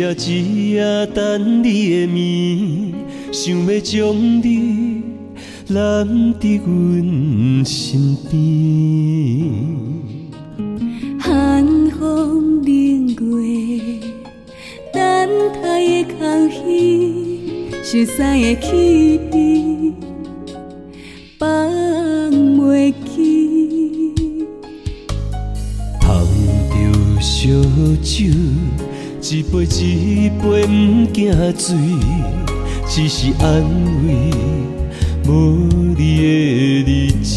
夜一夜等你的暝，想要将你揽在阮身边。寒风冷月，等待的空虚，熟悉的气味，放袂记。捧着烧酒，一杯一杯不惊醉，只是安慰无你的日子。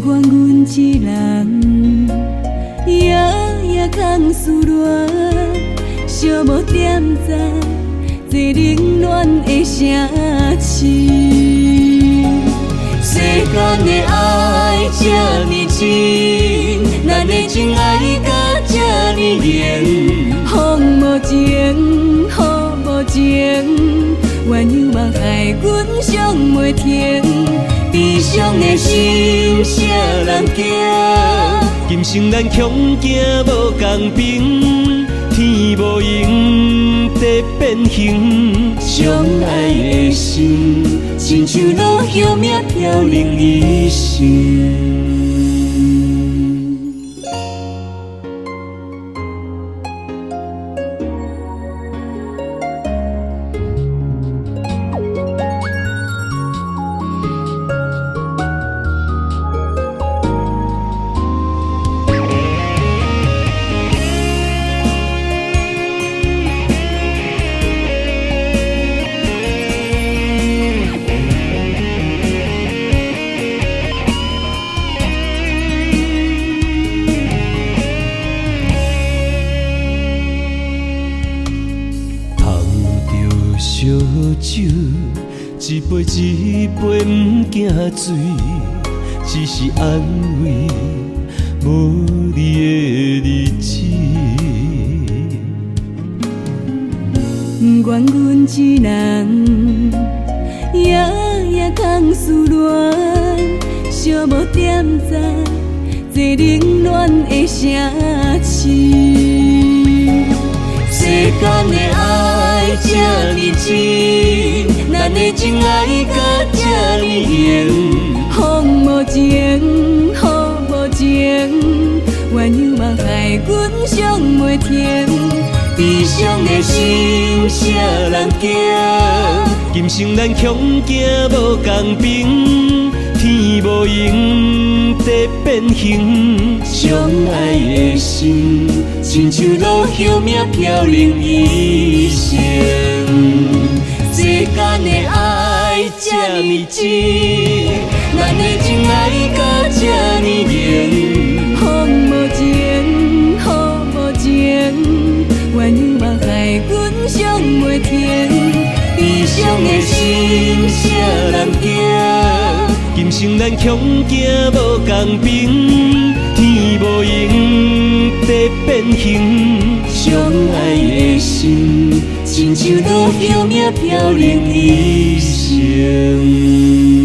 不愿阮一人夜夜空思恋，寂寞点在这冷暖的城市。世间的爱这呢真，咱的情爱甲这呢严，风无情，雨无情，怨尤望害阮上袂停。悲伤的心，谁人惊？今生咱强行无共平，天无形，地变形，相爱的心，亲像落叶命飘零一生。烧酒，一杯一杯不惊醉，只是安慰无你的日子。不愿阮一人夜夜空思恋，寂寞点在这冷暖的城市。世间的爱这呢真，咱的情爱甲这呢严，风无情，雨无情，怨尤望害阮上袂停。悲伤的心，谁人惊？今生咱强行无共平，天无形，地变形，相爱的心，亲像落叶命飘零一生。世间的爱这呢真，咱的情爱甲这呢严，风无情，雨无情，怨尤望害阮上袂停。悲伤的心，谁人惊？今生咱强行无共平，天无形，地变形，相爱的心，亲像落叶命飘零一生。